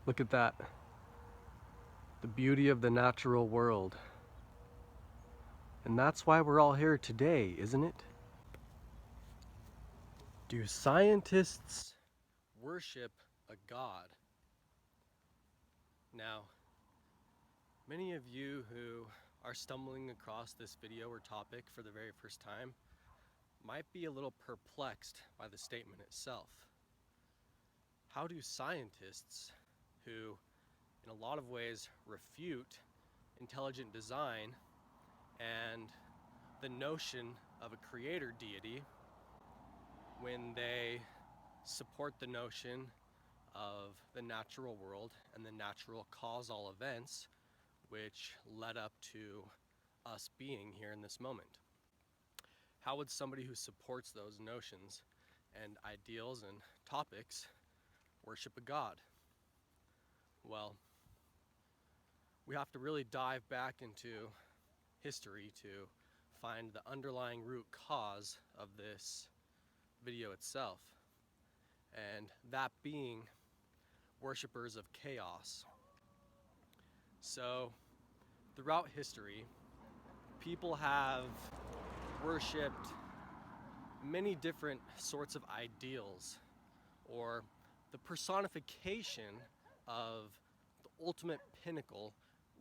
Look at that. The beauty of the natural world. And that's why we're all here today, isn't it? Do scientists worship a god? Now, many of you who are stumbling across this video or topic for the very first time might be a little perplexed by the statement itself. How do scientists, who in a lot of ways refute intelligent design and the notion of a creator deity, when they support the notion of the natural world and the natural causal events which led up to us being here in this moment? How would somebody who supports those notions and ideals and topics worship a god? Well, we have to really dive back into history to find the underlying root cause of this video itself, and that being worshippers of chaos. So, throughout history, people have worshipped many different sorts of ideals, or the personification of the ultimate pinnacle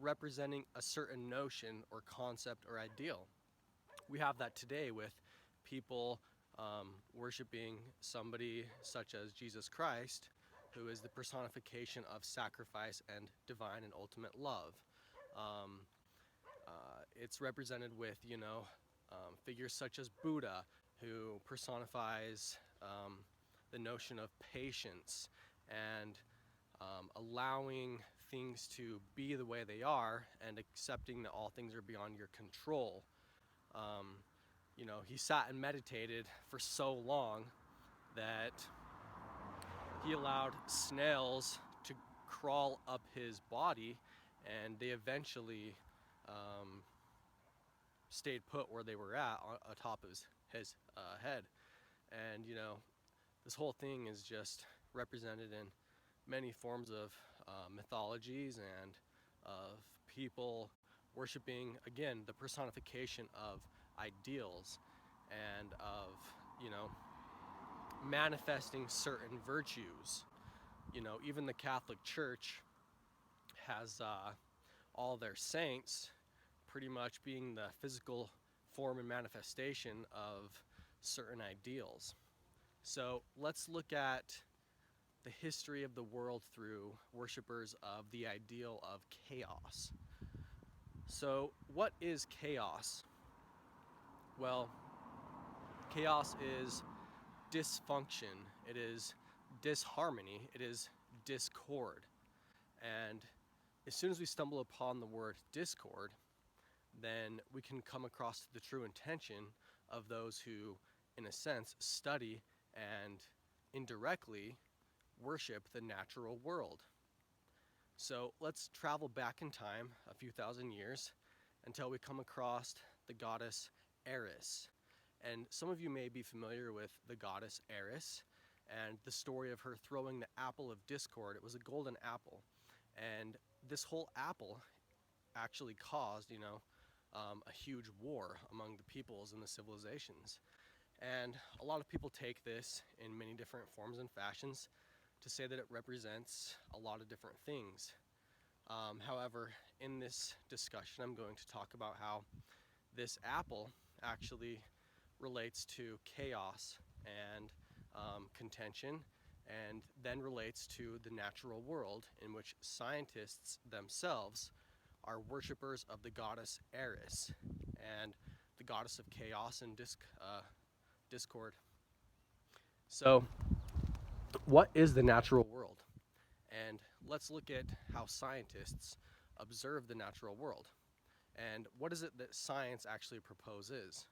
representing a certain notion or concept or ideal. We have that today with people worshiping somebody such as Jesus Christ, who is the personification of sacrifice and divine and ultimate love. Um, it's represented with, figures such as Buddha, who personifies the notion of patience and allowing things to be the way they are and accepting that all things are beyond your control. He sat and meditated for so long that he allowed snails to crawl up his body, and they eventually stayed put where they were at atop his head. And this whole thing is just represented in many forms of mythologies and of people worshiping, again, the personification of ideals and of manifesting certain virtues. Even the Catholic Church has all their saints pretty much being the physical form and manifestation of certain ideals. So let's look at the history of the world through worshippers of the ideal of chaos. So what is chaos? Well, chaos is dysfunction, it is disharmony, it is discord. And as soon as we stumble upon the word discord, then we can come across the true intention of those who, in a sense, study and indirectly worship the natural world. So let's travel back in time a few thousand years until we come across the goddess Eris. And some of you may be familiar with the goddess Eris and the story of her throwing the apple of discord. It was a golden apple. And this whole apple actually caused, a huge war among the peoples and the civilizations. And a lot of people take this in many different forms and fashions to say that it represents a lot of different things. However, in this discussion, I'm going to talk about how this apple actually relates to chaos and contention, and then relates to the natural world in which scientists themselves are worshippers of the goddess Eris and the goddess of chaos and discord. So, what is the natural world? And let's look at how scientists observe the natural world. And what is it that science actually proposes?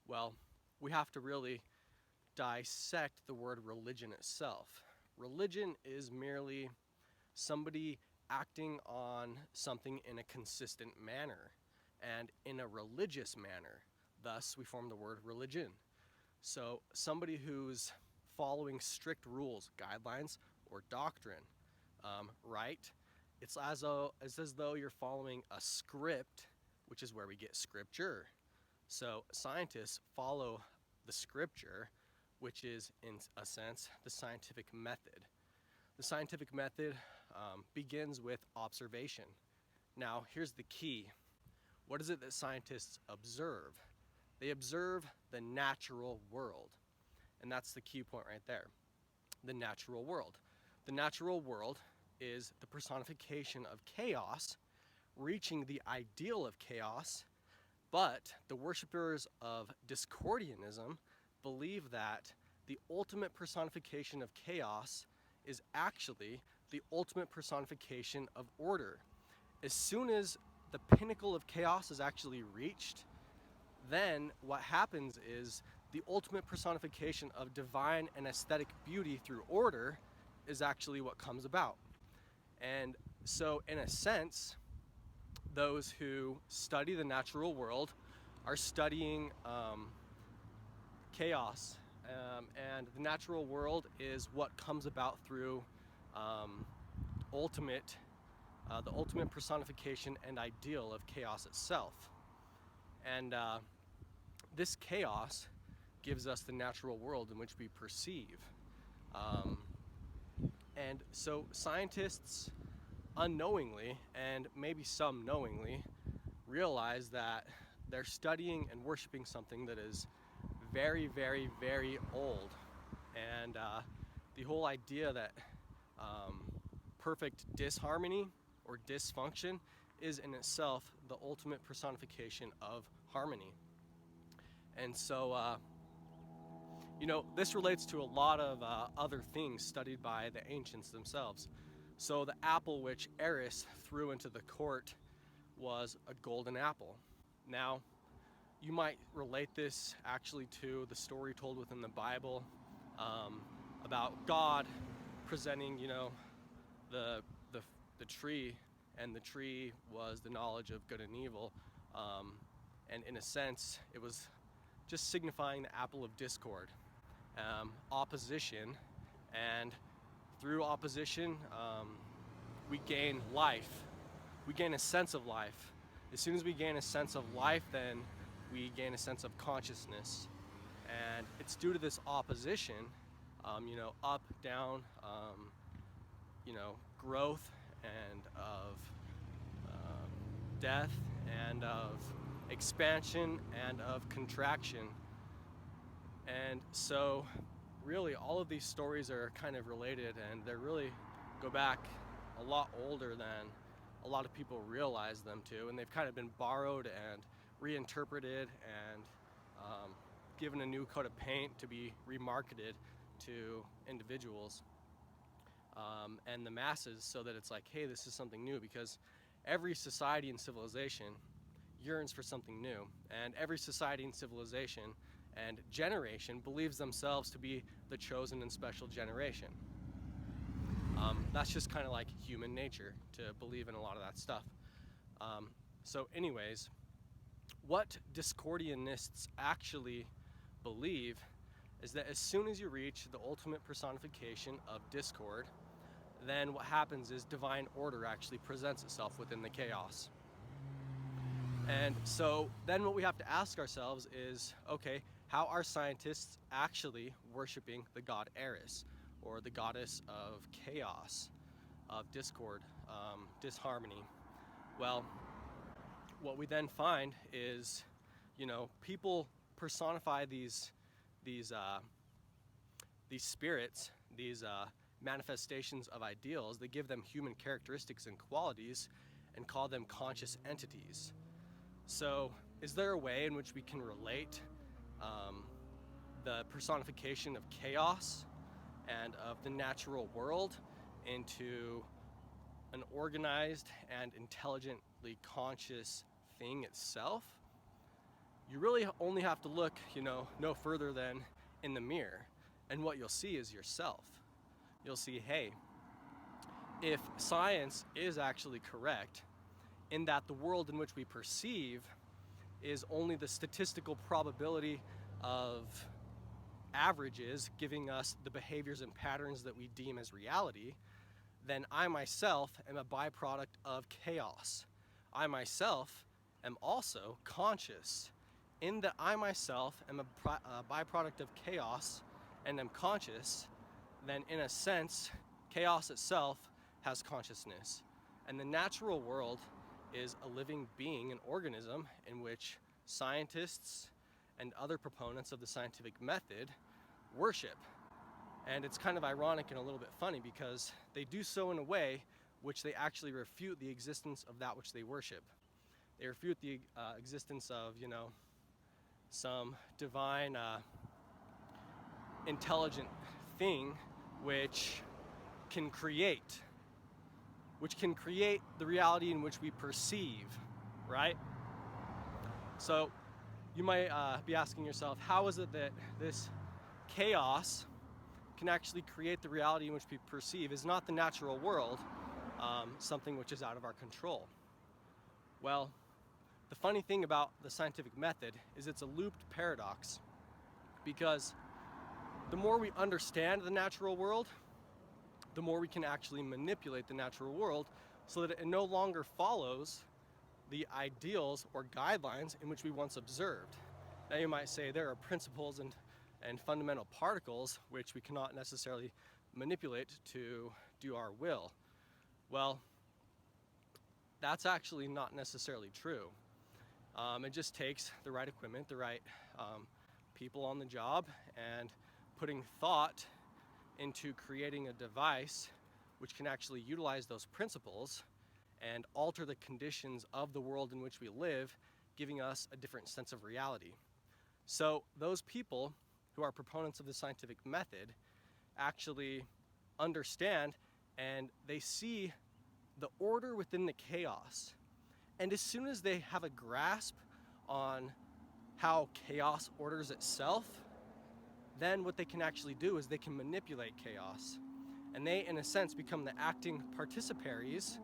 Well, we have to really dissect the word religion itself. Religion is merely somebody acting on something in a consistent manner and in a religious manner. Thus, we form the word religion. So, somebody who's following strict rules, guidelines, or doctrine. right, it's as though you're following a script, which is where we get scripture. So scientists follow the scripture, which is, in a sense, the scientific method. The scientific method begins with observation. Now, here's the key. What is it that scientists observe? They observe the natural world. And that's the key point right there. The natural world. The natural world is the personification of chaos, reaching the ideal of chaos, but the worshippers of Discordianism believe that the ultimate personification of chaos is actually the ultimate personification of order. As soon as the pinnacle of chaos is actually reached, then what happens is the ultimate personification of divine and aesthetic beauty through order is actually what comes about. And so, in a sense, those who study the natural world are studying chaos. And the natural world is what comes about through the ultimate personification and ideal of chaos itself. And this chaos gives us the natural world in which we perceive. And so scientists unknowingly, and maybe some knowingly, realize that they're studying and worshiping something that is very, very, very old. And the whole idea that perfect disharmony or dysfunction is in itself the ultimate personification of harmony. And so, this relates to a lot of other things studied by the ancients themselves. So the apple which Eris threw into the court was a golden apple. Now, you might relate this actually to the story told within the Bible about God presenting, the tree, and the tree was the knowledge of good and evil. And in a sense, it was just signifying the apple of discord, opposition, and through opposition, we gain life. We gain a sense of life. As soon as we gain a sense of life, then we gain a sense of consciousness. And it's due to this opposition, up, down, growth, and of death, and of expansion, and of contraction. And so really all of these stories are kind of related, and they really go back a lot older than a lot of people realize them to, and they've kind of been borrowed and reinterpreted and given a new coat of paint to be remarketed to individuals and the masses, so that it's like, hey, this is something new, because every society and civilization yearns for something new, and every society and civilization and generation believes themselves to be the chosen and special generation. That's just kind of like human nature, to believe in a lot of that stuff. So anyways, what Discordianists actually believe is that as soon as you reach the ultimate personification of discord, then what happens is divine order actually presents itself within the chaos. And so then what we have to ask ourselves is, okay, how are scientists actually worshiping the god Eris, or the goddess of chaos, of discord, disharmony? Well, what we then find is, people personify these spirits, these manifestations of ideals. They give them human characteristics and qualities and call them conscious entities. So is there a way in which we can relate the personification of chaos and of the natural world into an organized and intelligently conscious thing itself? You really only have to look, no further than in the mirror, and what you'll see is yourself. You'll see, hey, if science is actually correct in that the world in which we perceive is only the statistical probability of averages giving us the behaviors and patterns that we deem as reality, then I myself am a byproduct of chaos. I myself am also conscious. In that I myself am a byproduct of chaos and am conscious, then in a sense, chaos itself has consciousness. And the natural world is a living being, an organism in which scientists and other proponents of the scientific method worship. And it's kind of ironic and a little bit funny because they do so in a way which they actually refute the existence of that which they worship. They refute the existence of, some divine intelligent thing which can create the reality in which we perceive, right? So you might be asking yourself, how is it that this chaos can actually create the reality in which we perceive? Is not the natural world something which is out of our control? Well, the funny thing about the scientific method is it's a looped paradox, because the more we understand the natural world, the more we can actually manipulate the natural world so that it no longer follows the ideals or guidelines in which we once observed. Now you might say there are principles and fundamental particles which we cannot necessarily manipulate to do our will. Well, that's actually not necessarily true. It just takes the right equipment, the right people on the job, and putting thought into creating a device which can actually utilize those principles and alter the conditions of the world in which we live, giving us a different sense of reality. So those people who are proponents of the scientific method actually understand, and they see the order within the chaos. And as soon as they have a grasp on how chaos orders itself, then what they can actually do is they can manipulate chaos. And they, in a sense, become the acting participaries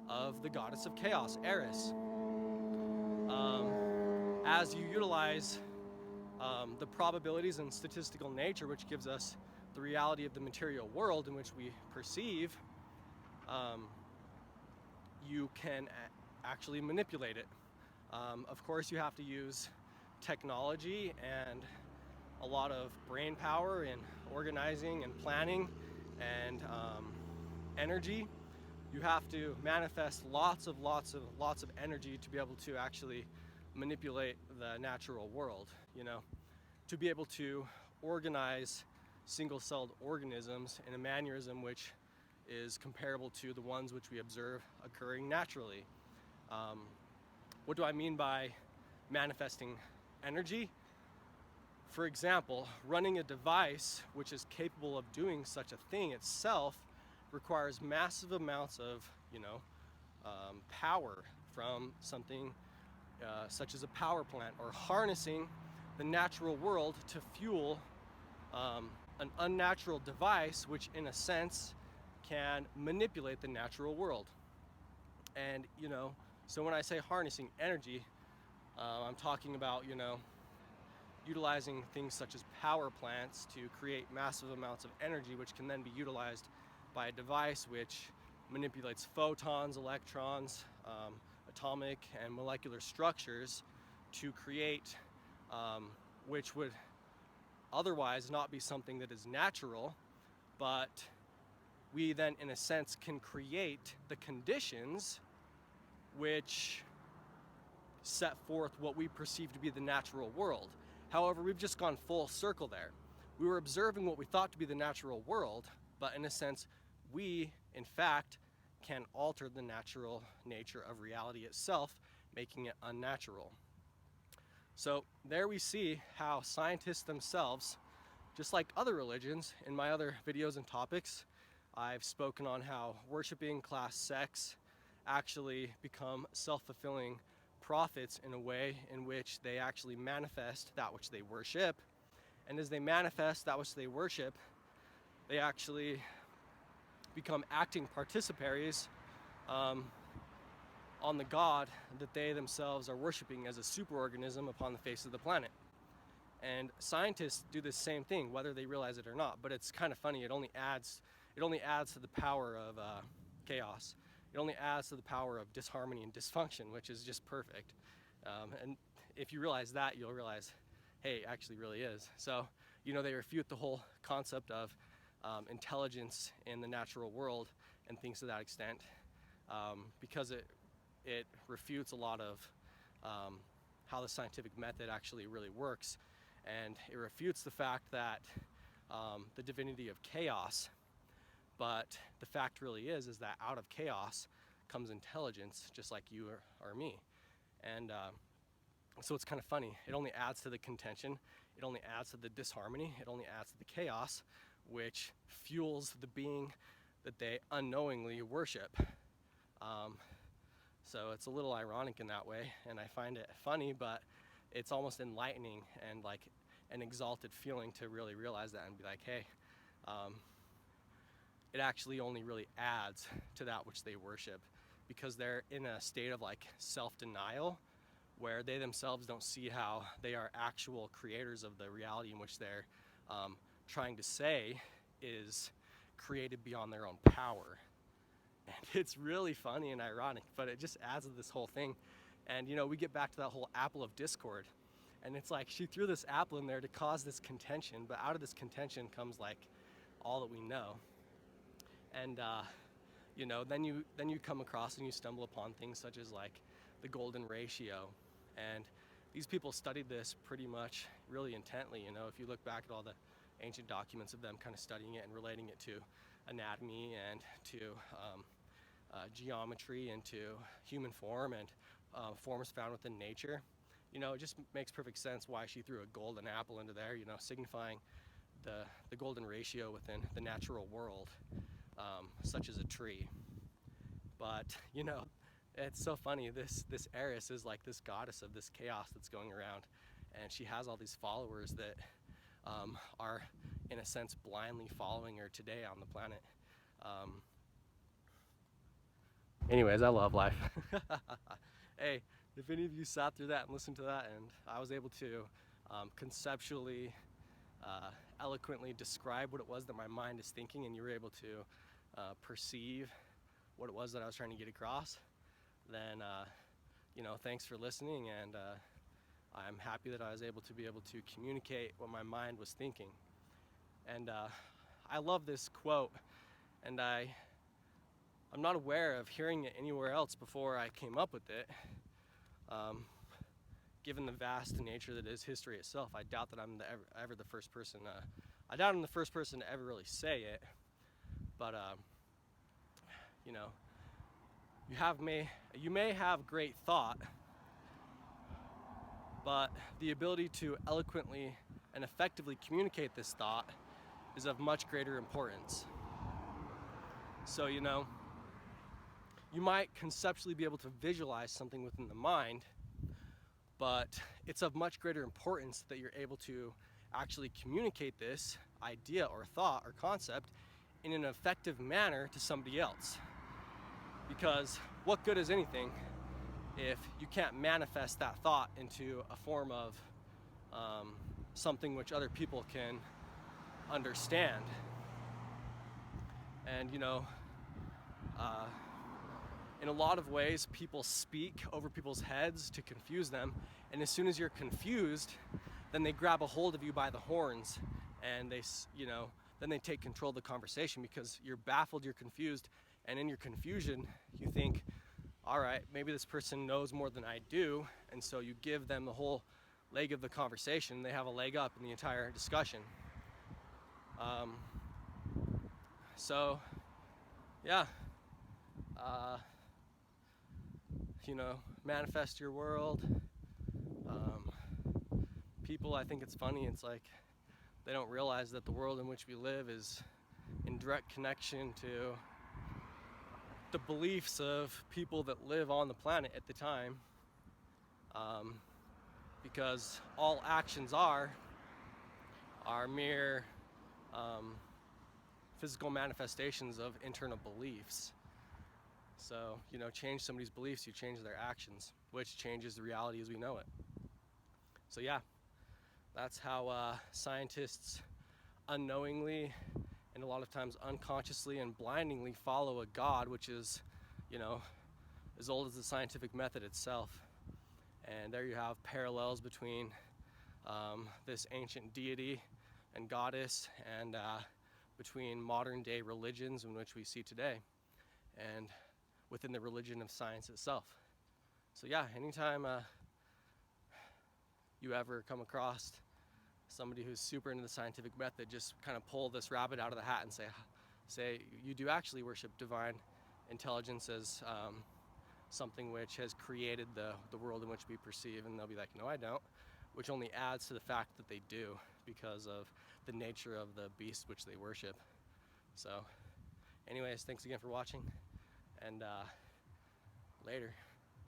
of the goddess of chaos, Eris. As you utilize the probabilities and statistical nature, which gives us the reality of the material world in which we perceive, you can actually manipulate it. Of course, you have to use technology and a lot of brain power in organizing and planning and energy. You have to manifest lots of energy to be able to actually manipulate the natural world, to be able to organize single-celled organisms in a mannerism which is comparable to the ones which we observe occurring naturally. What do I mean by manifesting energy? For example, running a device which is capable of doing such a thing itself requires massive amounts of, power from something such as a power plant, or harnessing the natural world to fuel an unnatural device which, in a sense, can manipulate the natural world. And, so when I say harnessing energy, I'm talking about, utilizing things such as power plants to create massive amounts of energy, which can then be utilized by a device which manipulates photons, electrons, atomic and molecular structures to create which would otherwise not be something that is natural, but we then, in a sense, can create the conditions which set forth what we perceive to be the natural world. However, we've just gone full circle there. We were observing what we thought to be the natural world, but in a sense, we, in fact, can alter the natural nature of reality itself, making it unnatural. So there we see how scientists themselves, just like other religions, in my other videos and topics, I've spoken on how worshiping class sects actually become self-fulfilling prophets in a way in which they actually manifest that which they worship. And as they manifest that which they worship, they actually become acting participaries on the God that they themselves are worshiping as a superorganism upon the face of the planet. And scientists do the same thing, whether they realize it or not. But it's kind of funny, it only adds it only adds to the power of chaos. It only adds to the power of disharmony and dysfunction, which is just perfect. And if you realize that, you'll realize, hey, it actually really is. So, they refute the whole concept of intelligence in the natural world and things to that extent, because it refutes a lot of how the scientific method actually really works, and it refutes the fact that the divinity of chaos. But the fact really is that out of chaos comes intelligence, just like you or me. And so it's kind of funny. It only adds to the contention. It only adds to the disharmony. It only adds to the chaos, which fuels the being that they unknowingly worship. So it's a little ironic in that way, and I find it funny, but it's almost enlightening and like an exalted feeling to really realize that and be like, hey, it actually only really adds to that which they worship, because they're in a state of like self-denial where they themselves don't see how they are actual creators of the reality in which they're trying to say is created beyond their own power. And it's really funny and ironic, but it just adds to this whole thing. And we get back to that whole apple of discord, and it's like she threw this apple in there to cause this contention, but out of this contention comes like all that we know. And then you come across and you stumble upon things such as like the golden ratio, and these people studied this pretty much really intently. If you look back at all the ancient documents of them kind of studying it and relating it to anatomy and to geometry and to human form and forms found within nature, it just makes perfect sense why she threw a golden apple into there, signifying the golden ratio within the natural world, such as a tree. But it's so funny, this Eris is like this goddess of this chaos that's going around, and she has all these followers that are in a sense blindly following her today on the planet. Anyways, I love life. Hey, if any of you sat through that and listened to that, and I was able to conceptually, eloquently describe what it was that my mind is thinking, and you were able to perceive what it was that I was trying to get across, then thanks for listening, and I'm happy that I was able to communicate what my mind was thinking. And I love this quote, and I'm not aware of hearing it anywhere else before I came up with it. Given the vast nature that is history itself, I doubt that I'm ever the first person. I doubt I'm the first person to ever really say it. But you may have great thought, but the ability to eloquently and effectively communicate this thought is of much greater importance. So you might conceptually be able to visualize something within the mind, but it's of much greater importance that you're able to actually communicate this idea or thought or concept in an effective manner to somebody else. Because what good is anything if you can't manifest that thought into a form of something which other people can understand? And in a lot of ways, people speak over people's heads to confuse them, and as soon as you're confused, then they grab a hold of you by the horns, and then they take control of the conversation because you're baffled, you're confused, and in your confusion, you think, all right, maybe this person knows more than I do, and so you give them the whole leg of the conversation. They have a leg up in the entire discussion. So, yeah. Manifest your world. People, I think it's funny, it's like they don't realize that the world in which we live is in direct connection to the beliefs of people that live on the planet at the time, because all actions are mere physical manifestations of internal beliefs. So, change somebody's beliefs, you change their actions, which changes the reality as we know it. So yeah, that's how scientists unknowingly and a lot of times unconsciously and blindingly follow a God which is, you know, as old as the scientific method itself. And there you have parallels between this ancient deity and goddess and between modern day religions in which we see today and within the religion of science itself. So yeah, anytime you ever come across somebody who's super into the scientific method, just kind of pull this rabbit out of the hat and say you do actually worship divine intelligence as something which has created the world in which we perceive, and they'll be like, no, I don't, which only adds to the fact that they do because of the nature of the beast which they worship. So anyways, thanks again for watching, and later.